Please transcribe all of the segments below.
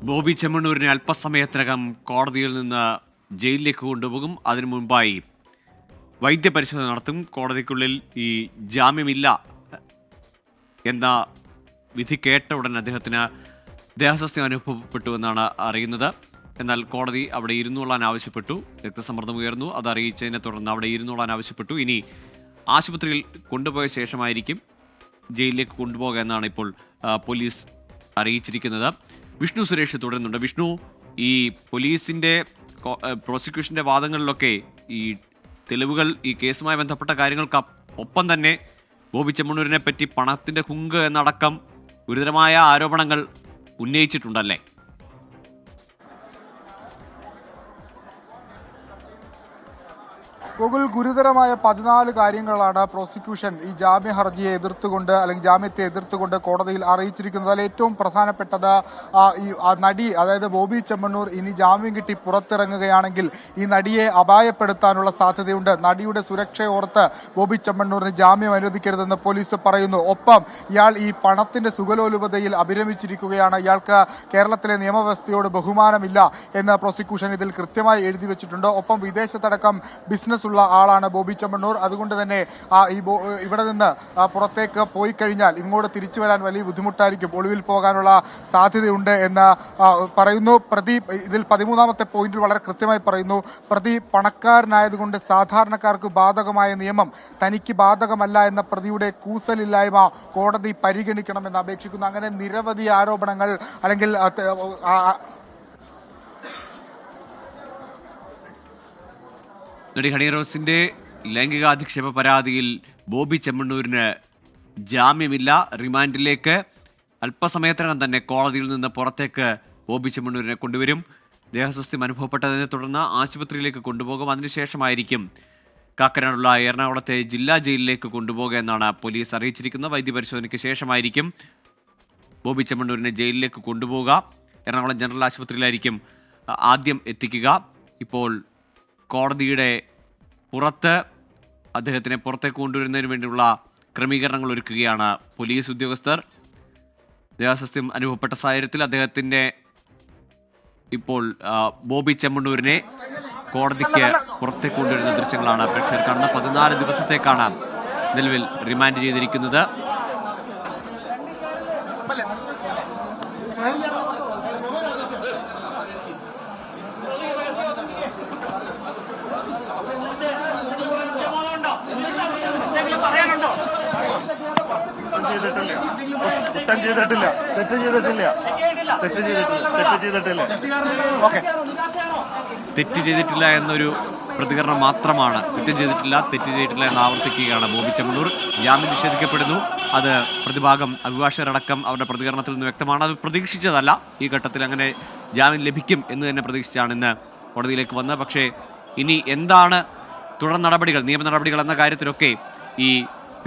ബോബി ചെമ്മണ്ണൂരിനെ അല്പസമയത്തിനകം കോടതിയിൽ നിന്ന് ജയിലിലേക്ക് കൊണ്ടുപോകും. അതിനു മുൻപായി വൈദ്യപരിശോധന നടത്തും. കോടതിക്കുള്ളിൽ ഈ ജാമ്യമില്ല എന്ന വിധി കേട്ട ഉടൻ അദ്ദേഹത്തിന് ദേഹാസ്വാസ്ഥ്യം അനുഭവപ്പെട്ടു എന്നാണ് അറിയുന്നത്. എന്നാൽ കോടതി അവിടെ ഇരുന്നോളാൻ ആവശ്യപ്പെട്ടു. രക്തസമ്മർദ്ദം ഉയർന്നു. അത് അറിയിച്ചതിനെ തുടർന്ന് അവിടെ ഇരുന്നോളാൻ ആവശ്യപ്പെട്ടു. ഇനി ആശുപത്രിയിൽ കൊണ്ടുപോയ ശേഷമായിരിക്കും ജയിലിലേക്ക് കൊണ്ടുപോകുക എന്നാണ് ഇപ്പോൾ പോലീസ് അറിയിച്ചിരിക്കുന്നത്. വിഷ്ണു സുരേഷ് തുടരുന്നുണ്ട്. വിഷ്ണു, ഈ പോലീസിൻ്റെ പ്രോസിക്യൂഷൻ്റെ വാദങ്ങളിലൊക്കെ ഈ തെളിവുകൾ ഈ കേസുമായി ബന്ധപ്പെട്ട കാര്യങ്ങൾക്ക് ഒപ്പം തന്നെ ബോബി ചെമ്മണ്ണൂരിനെ പറ്റി പണത്തിൻ്റെ ഹുങ്ക് എന്നടക്കം ഗുരുതരമായ ആരോപണങ്ങൾ ഉന്നയിച്ചിട്ടുണ്ടല്ലേ? ഗൂഗിൾ ഗുരുതരമായ 14 കാര്യങ്ങളാണ് പ്രോസിക്യൂഷൻ ഈ ജാമ്യ ഹർജിയെ എതിർത്തുകൊണ്ട് അല്ലെങ്കിൽ ജാമ്യത്തെ എതിർത്തുകൊണ്ട് കോടതിയിൽ അറിയിച്ചിരിക്കുന്നത്. അതിൽ ഏറ്റവും പ്രധാനപ്പെട്ടത് ഈ നടി, അതായത് ബോബി ചെമ്മണ്ണൂർ ഇനി ജാമ്യം കിട്ടി പുറത്തിറങ്ങുകയാണെങ്കിൽ ഈ നടിയെ അപായപ്പെടുത്താനുള്ള സാധ്യതയുണ്ട്. നടിയുടെ സുരക്ഷയോർത്ത് ബോബി ചെമ്മണ്ണൂരിന് ജാമ്യം അനുവദിക്കരുതെന്ന് പോലീസ് പറയുന്നു. ഒപ്പം ഇയാൾ ഈ പണത്തിന്റെ സുഖലോലുപതയിൽ അഭിരമിച്ചിരിക്കുകയാണ്. ഇയാൾക്ക് കേരളത്തിലെ നിയമവ്യവസ്ഥയോട് ബഹുമാനമില്ല എന്ന് പ്രോസിക്യൂഷൻ ഇതിൽ കൃത്യമായി എഴുതി വെച്ചിട്ടുണ്ട്. ഒപ്പം വിദേശത്തടക്കം ബിസിനസ് ഉള്ള ആളാണ് ബോബി ചെമ്മണ്ണൂർ. അതുകൊണ്ട് തന്നെ ഇവിടെ നിന്ന് പുറത്തേക്ക് പോയി കഴിഞ്ഞാൽ ഇങ്ങോട്ട് തിരിച്ചു വരാൻ വലിയ ബുദ്ധിമുട്ടായിരിക്കും, ഒളിവിൽ പോകാനുള്ള സാധ്യതയുണ്ട് എന്ന് പറയുന്നു. പ്രതി ഇതിൽ 13ാമത്തെ പോയിന്റിൽ വളരെ കൃത്യമായി പറയുന്നു, പ്രതി പണക്കാരനായതുകൊണ്ട് സാധാരണക്കാർക്ക് ബാധകമായ നിയമം തനിക്ക് ബാധകമല്ല എന്ന പ്രതിയുടെ കൂസലില്ലായ്മ കോടതി പരിഗണിക്കണമെന്ന് അപേക്ഷിക്കുന്നു. അങ്ങനെ നിരവധി ആരോപണങ്ങൾ അല്ലെങ്കിൽ നടി ഹണി റോസിന്റെ ലൈംഗികാധിക്ഷേപ പരാതിയിൽ ബോബി ചെമ്മണ്ണൂരിന് ജാമ്യമില്ല. റിമാൻഡിലേക്ക് അല്പസമയത്തിനകം തന്നെ കോടതിയിൽ നിന്ന് പുറത്തേക്ക് ബോബി ചെമ്മണ്ണൂരിനെ കൊണ്ടുവരും. ദേഹാസ്വാസ്ഥ്യം അനുഭവപ്പെട്ടതിനെ തുടർന്ന് ആശുപത്രിയിലേക്ക് കൊണ്ടുപോകും. അതിനുശേഷമായിരിക്കും കാക്കനാടുള്ള എറണാകുളത്തെ ജില്ലാ ജയിലിലേക്ക് കൊണ്ടുപോകുക എന്നാണ് പോലീസ് അറിയിച്ചിരിക്കുന്നത്. വൈദ്യപരിശോധനയ്ക്ക് ശേഷമായിരിക്കും ബോബി ചെമ്മണ്ണൂരിനെ ജയിലിലേക്ക് കൊണ്ടുപോവുക. എറണാകുളം ജനറൽ ആശുപത്രിയിലായിരിക്കും ആദ്യം എത്തിക്കുക. ഇപ്പോൾ കോടതിയുടെ പുറത്ത് അദ്ദേഹത്തിനെ പുറത്തേക്ക് കൊണ്ടുവരുന്നതിന് വേണ്ടിയുള്ള ക്രമീകരണങ്ങൾ ഒരുക്കുകയാണ് പോലീസ് ഉദ്യോഗസ്ഥർ. ദേഹാസ്വാസ്ഥ്യം അനുഭവപ്പെട്ട സാഹചര്യത്തിൽ അദ്ദേഹത്തിൻ്റെ ഇപ്പോൾ ബോബി ചെമ്മണ്ണൂരിനെ കോടതിക്ക് പുറത്തേക്ക് കൊണ്ടുവരുന്ന ദൃശ്യങ്ങളാണ് പ്രേക്ഷകർ കാണുന്നത്. 14 ദിവസത്തേക്കാണ് നിലവിൽ റിമാൻഡ് ചെയ്തിരിക്കുന്നത്. തെറ്റ് ചെയ്തിട്ടില്ല എന്നൊരു പ്രതികരണം മാത്രമാണ്. തെറ്റ് ചെയ്തിട്ടില്ല എന്ന് ആവർത്തിക്കുകയാണ് ബോബി ചെമ്മണ്ണൂർ. ജാമ്യം നിഷേധിക്കപ്പെടുന്നു. അത് പ്രതിഭാഗം അഭിഭാഷകരടക്കം അവരുടെ പ്രതികരണത്തിൽ നിന്ന് വ്യക്തമാണ്. അത് പ്രതീക്ഷിച്ചതല്ല. ഈ ഘട്ടത്തിൽ അങ്ങനെ ജാമ്യം ലഭിക്കും എന്ന് തന്നെ പ്രതീക്ഷിച്ചാണ് ഇന്ന് കോടതിയിലേക്ക് വന്നത്. പക്ഷേ ഇനി എന്താണ് തുടർ നടപടികൾ, നിയമ നടപടികൾ എന്ന കാര്യത്തിലൊക്കെ ഈ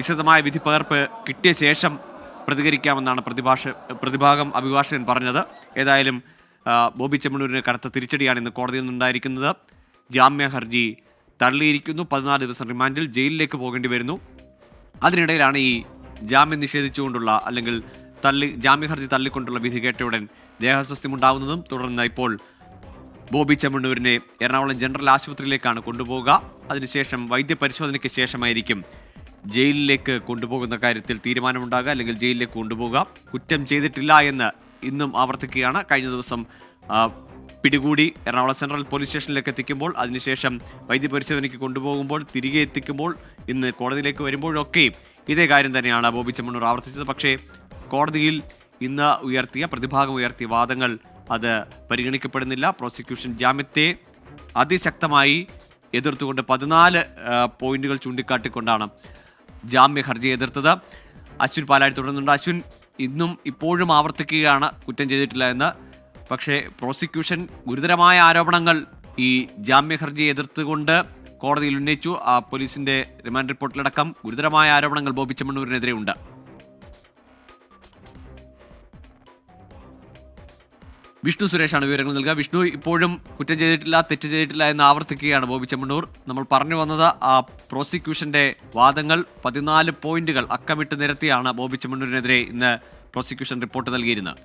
വിശദമായ വിധി പകർപ്പ് കിട്ടിയ ശേഷം പ്രതികരിക്കാമെന്നാണ് പ്രതിഭാഗം അഭിഭാഷകൻ പറഞ്ഞത്. ഏതായാലും ബോബി ചെമ്മണ്ണൂരിന് കനത്ത തിരിച്ചടിയാണ് ഇന്ന് കോടതിയിൽ നിന്നുണ്ടായിരിക്കുന്നത്. ജാമ്യ ഹർജി തള്ളിയിരിക്കുന്നു. 14 ദിവസം റിമാൻഡിൽ ജയിലിലേക്ക് പോകേണ്ടി വരുന്നു. അതിനിടയിലാണ് ഈ ജാമ്യം നിഷേധിച്ചുകൊണ്ടുള്ള അല്ലെങ്കിൽ ജാമ്യ ഹർജി തള്ളിക്കൊണ്ടുള്ള വിധി കേട്ടയുടൻ ദേഹാസ്വാസ്ഥ്യം ഉണ്ടാകുന്നതും തുടർന്ന് ഇപ്പോൾ ബോബി ചെമ്മണ്ണൂരിനെ എറണാകുളം ജനറൽ ആശുപത്രിയിലേക്കാണ് കൊണ്ടുപോവുക. അതിനുശേഷം വൈദ്യപരിശോധനയ്ക്ക് ശേഷമായിരിക്കും ജയിലിലേക്ക് കൊണ്ടുപോകുന്ന കാര്യത്തിൽ തീരുമാനമുണ്ടാകുക, അല്ലെങ്കിൽ ജയിലിലേക്ക് കൊണ്ടുപോകുക. കുറ്റം ചെയ്തിട്ടില്ല എന്ന് ഇന്നും ആവർത്തിക്കുകയാണ്. കഴിഞ്ഞ ദിവസം പിടികൂടി എറണാകുളം സെൻട്രൽ പോലീസ് സ്റ്റേഷനിലേക്ക് എത്തിക്കുമ്പോൾ, അതിനുശേഷം വൈദ്യപരിശോധനയ്ക്ക് കൊണ്ടുപോകുമ്പോൾ, തിരികെ എത്തിക്കുമ്പോൾ, ഇന്ന് കോടതിയിലേക്ക് വരുമ്പോഴൊക്കെയും ഇതേ കാര്യം തന്നെയാണ് ബോബി ചെമ്മണ്ണൂർ ആവർത്തിച്ചത്. പക്ഷേ കോടതിയിൽ ഇന്ന് പ്രതിഭാഗം ഉയർത്തിയ വാദങ്ങൾ അത് പരിഗണിക്കപ്പെടുന്നില്ല. പ്രോസിക്യൂഷൻ ജാമ്യത്തെ അതിശക്തമായി എതിർത്തുകൊണ്ട് 14 പോയിന്റുകൾ ചൂണ്ടിക്കാട്ടിക്കൊണ്ടാണ് ജാമ്യ ഹർജി എതിർത്തത്. അശ്വിൻ പാലാഴി തുടരുന്നുണ്ട്. അശ്വിൻ, ഇപ്പോഴും ആവർത്തിക്കുകയാണ് കുറ്റം ചെയ്തിട്ടില്ല എന്ന്. പക്ഷേ പ്രോസിക്യൂഷൻ ഗുരുതരമായ ആരോപണങ്ങൾ ഈ ജാമ്യ ഹർജിയെ എതിർത്തുകൊണ്ട് കോടതിയിൽ ഉന്നയിച്ചു. പോലീസിന്റെ റിമാൻഡ് റിപ്പോർട്ടിലടക്കം ഗുരുതരമായ ആരോപണങ്ങൾ ബോബി ചെമ്മണ്ണൂരിനെതിരെ ഉണ്ട്. വിഷ്ണു സുരേഷാണ് വിവരങ്ങൾ നൽകുക. വിഷ്ണു, ഇപ്പോഴും കുറ്റം ചെയ്തിട്ടില്ല, തെറ്റ് ചെയ്തിട്ടില്ല എന്ന് ആവർത്തിക്കുകയാണ് ബോബി ചെമ്മണ്ണൂർ. നമ്മൾ പറഞ്ഞു വന്നത് പ്രോസിക്യൂഷന്റെ വാദങ്ങൾ 14 പോയിന്റുകൾ അക്കമിട്ട് നിരത്തിയാണ് ബോബി ചെമ്മണ്ണൂരിനെതിരെ ഇന്ന് പ്രോസിക്യൂഷൻ റിപ്പോർട്ട് നൽകിയിരുന്നത്.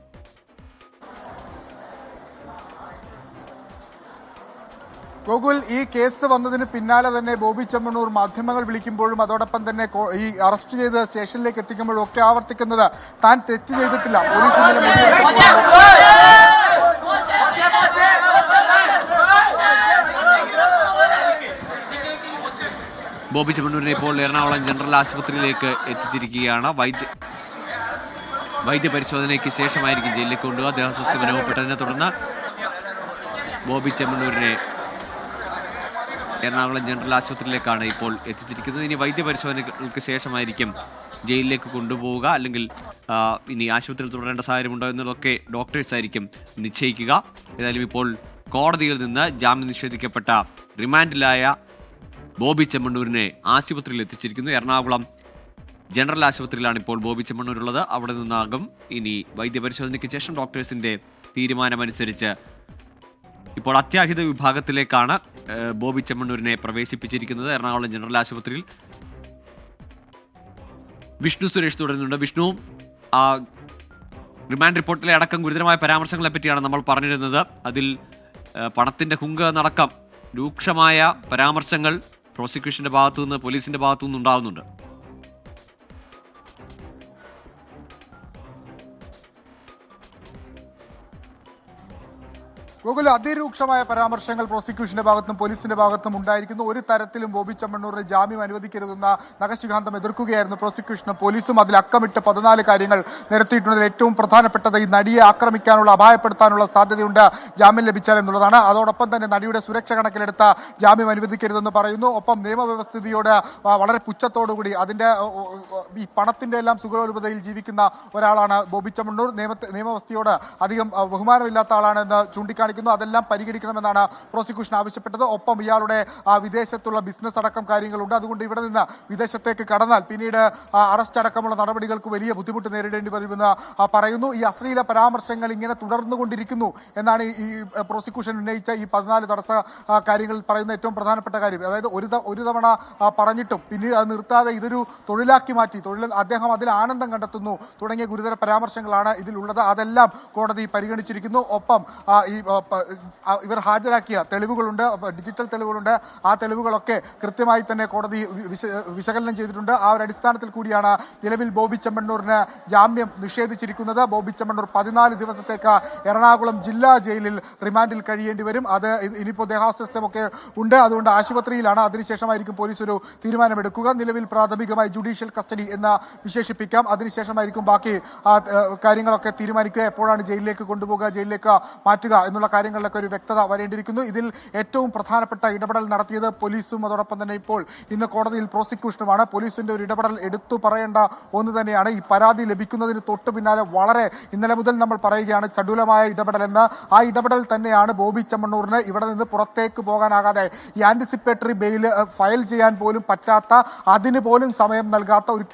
ഗോകുൽ, ഈ കേസ് വന്നതിന് പിന്നാലെ തന്നെ ബോബി ചെമ്മണ്ണൂർ മാധ്യമങ്ങൾ വിളിക്കുമ്പോഴും അതോടൊപ്പം തന്നെ ഈ അറസ്റ്റ് ചെയ്ത് സ്റ്റേഷനിലേക്ക് എത്തിക്കുമ്പോഴും ഒക്കെ ആവർത്തിക്കുന്നത് താൻ തെറ്റ് ചെയ്തിട്ടില്ല. പോലീസ് ഇന്നലെ ബോബി ചെമ്മണ്ണൂരിനെ ഇപ്പോൾ എറണാകുളം ജനറൽ ആശുപത്രിയിലേക്ക് എത്തിച്ചിരിക്കുകയാണ്. വൈദ്യപരിശോധനയ്ക്ക് ശേഷമായിരിക്കും ജയിലിലേക്ക് കൊണ്ടുപോകുക. ദേഹസ്വസ്ഥ അനുഭവപ്പെട്ടതിനെ തുടർന്ന് ബോബി ചെമ്മണ്ണൂരിനെ എറണാകുളം ജനറൽ ആശുപത്രിയിലേക്കാണ് ഇപ്പോൾ എത്തിച്ചിരിക്കുന്നത്. ഇനി വൈദ്യപരിശോധനകൾക്ക് ശേഷമായിരിക്കും ജയിലിലേക്ക് കൊണ്ടുപോവുക, അല്ലെങ്കിൽ ഇനി ആശുപത്രിയിൽ തുടരേണ്ട സാഹചര്യമുണ്ടോ എന്നതൊക്കെ ഡോക്ടേഴ്സ് ആയിരിക്കും നിശ്ചയിക്കുക. ഏതായാലും ഇപ്പോൾ കോടതിയിൽ നിന്ന് ജാമ്യം നിഷേധിക്കപ്പെട്ട റിമാൻഡിലായ ബോബി ചെമ്മണ്ണൂരിനെ ആശുപത്രിയിൽ എത്തിച്ചിരിക്കുന്നു. എറണാകുളം ജനറൽ ആശുപത്രിയിലാണ് ഇപ്പോൾ ബോബി ചെമ്മണ്ണൂരുള്ളത്. അവിടെ നിന്നാകും ഇനി വൈദ്യപരിശോധനയ്ക്ക് ശേഷം ഡോക്ടേഴ്സിന്റെ തീരുമാനമനുസരിച്ച് ഇപ്പോൾ അത്യാഹിത വിഭാഗത്തിലേക്കാണ് ബോബി ചെമ്മണ്ണൂരിനെ പ്രവേശിപ്പിച്ചിരിക്കുന്നത്. എറണാകുളം ജനറൽ ആശുപത്രിയിൽ വിഷ്ണു സുരേഷ് തുടരുന്നുണ്ട്. വിഷ്ണു, റിമാൻഡ് റിപ്പോർട്ടിലെ അടക്കം ഗുരുതരമായ പരാമർശങ്ങളെ പറ്റിയാണ് നമ്മൾ പറഞ്ഞിരുന്നത്. അതിൽ പണത്തിന്റെ ഹുങ്ക് എന്നടക്കം രൂക്ഷമായ പരാമർശങ്ങൾ പ്രോസിക്യൂഷന്റെ ഭാഗത്തുനിന്ന്, പോലീസിന്റെ ഭാഗത്തുനിന്ന് ഉണ്ടാകുന്നുണ്ട്. ഗോകുൽ, അതിരൂക്ഷമായ പരാമർശങ്ങൾ പ്രോസിക്യൂഷന്റെ ഭാഗത്തും പോലീസിന്റെ ഭാഗത്തും ഉണ്ടായിരിക്കുന്നു. ഒരു തരത്തിലും ബോബി ചെമ്മണ്ണൂരിന് ജാമ്യം അനുവദിക്കരുതെന്ന നഖശിഖാന്തം എതിർക്കുകയായിരുന്നു പ്രോസിക്യൂഷനും പോലീസും. അതിൽ അക്കമിട്ട് 14 കാര്യങ്ങൾ നിരത്തിയിട്ടുള്ളതിൽ ഏറ്റവും പ്രധാനപ്പെട്ടത് ഈ നടിയെ ആക്രമിക്കാനുള്ള, അപായപ്പെടുത്താനുള്ള സാധ്യതയുണ്ട് ജാമ്യം ലഭിച്ചാൽ എന്നുള്ളതാണ്. അതോടൊപ്പം തന്നെ നടിയുടെ സുരക്ഷ കണക്കിലെടുത്ത ജാമ്യം അനുവദിക്കരുതെന്ന് പറയുന്നു. ഒപ്പം നിയമവ്യവസ്ഥിതിയോട് വളരെ പുച്ഛത്തോടുകൂടി അതിന്റെ ഈ പണത്തിന്റെ എല്ലാം സുഖലോലുപതയിൽ ജീവിക്കുന്ന ഒരാളാണ് ബോബി ചെമ്മണ്ണൂർ. നിയമവ്യവസ്ഥയോട് അധികം ബഹുമാനമില്ലാത്ത ആളാണെന്ന് ചൂണ്ടിക്കാണിക്കുന്നു. അതെല്ലാം പരിഗണിക്കണമെന്നാണ് പ്രോസിക്യൂഷൻ ആവശ്യപ്പെട്ടത്. ഒപ്പം ഇയാളുടെ വിദേശത്തുള്ള ബിസിനസ് അടക്കം കാര്യങ്ങളുണ്ട്. അതുകൊണ്ട് ഇവിടെ നിന്ന് വിദേശത്തേക്ക് കടന്നാൽ പിന്നീട് അറസ്റ്റ് അടക്കമുള്ള നടപടികൾക്ക് വലിയ ബുദ്ധിമുട്ട് നേരിടേണ്ടി വരുമെന്ന് പറയുന്നു. ഈ അശ്ലീല പരാമർശങ്ങൾ ഇങ്ങനെ തുടർന്നുകൊണ്ടിരിക്കുന്നു എന്നാണ് ഈ പ്രോസിക്യൂഷൻ ഉന്നയിച്ച ഈ 14 തടസ്സ കാര്യങ്ങളിൽ പറയുന്ന ഏറ്റവും പ്രധാനപ്പെട്ട കാര്യം. അതായത് ഒരു തവണ പറഞ്ഞിട്ടും പിന്നീട് അത് നിർത്താതെ ഇതൊരു തൊഴിലാക്കി മാറ്റി, അദ്ദേഹം അതിൽ ആനന്ദം കണ്ടെത്തുന്നു തുടങ്ങിയ ഗുരുതര പരാമർശങ്ങളാണ് ഇതിലുള്ളത്. അതെല്ലാം കോടതി പരിഗണിച്ചിരിക്കുന്നു. ഒപ്പം ഈ ഇവർ ഹാജരാക്കിയ തെളിവുകളുണ്ട്, ഡിജിറ്റൽ തെളിവുകളുണ്ട്. ആ തെളിവുകളൊക്കെ കൃത്യമായി തന്നെ കോടതി വിശകലനം ചെയ്തിട്ടുണ്ട്. ആ ഒരു അടിസ്ഥാനത്തിൽ കൂടിയാണ് നിലവിൽ ബോബി ചെമ്മണ്ണൂരിന് ജാമ്യം നിഷേധിച്ചിരിക്കുന്നത്. ബോബി ചെമ്മണ്ണൂർ 14 ദിവസത്തേക്ക് എറണാകുളം ജില്ലാ ജയിലിൽ റിമാൻഡിൽ കഴിയേണ്ടി വരും. അത് ഇനിയിപ്പോൾ ദേഹാസ്വാസ്ഥ്യമൊക്കെ ഉണ്ട്, അതുകൊണ്ട് ആശുപത്രിയിലാണ്. അതിനുശേഷമായിരിക്കും പോലീസ് ഒരു തീരുമാനമെടുക്കുക. നിലവിൽ പ്രാഥമികമായി ജുഡീഷ്യൽ കസ്റ്റഡി എന്ന് വിശേഷിപ്പിക്കാം. അതിനുശേഷമായിരിക്കും ബാക്കി കാര്യങ്ങളൊക്കെ തീരുമാനിക്കുക. എപ്പോഴാണ് ജയിലിലേക്ക് കൊണ്ടുപോകുക, ജയിലിലേക്ക് മാറ്റുക എന്നുള്ള കാര്യങ്ങളിലൊക്കെ ഒരു വ്യക്തത വരേണ്ടിയിരിക്കുന്നു. ഇതിൽ ഏറ്റവും പ്രധാനപ്പെട്ട ഇടപെടൽ നടത്തിയത് പോലീസും അതോടൊപ്പം തന്നെ ഇപ്പോൾ ഇന്ന് കോടതിയിൽ പ്രോസിക്യൂഷനുമാണ്. പോലീസിന്റെ ഒരു ഇടപെടൽ എടുത്തു പറയേണ്ട ഒന്ന് തന്നെയാണ്. ഈ പരാതി ലഭിക്കുന്നതിന് തൊട്ട് പിന്നാലെ വളരെ ഇന്നലെ മുതൽ നമ്മൾ പറയുകയാണ് ചടുലമായ ഇടപെടലെന്ന്. ആ ഇടപെടൽ തന്നെയാണ് ബോബി ചെമ്മണ്ണൂരിന് ഇവിടെ നിന്ന് പുറത്തേക്ക് പോകാനാകാതെ ഈ ആന്റിസിപ്പേറ്ററി ബെയിൽ ഫയൽ ചെയ്യാൻ പോലും പറ്റാത്ത, അതിന് പോലും സമയം നൽകാത്ത ഒരു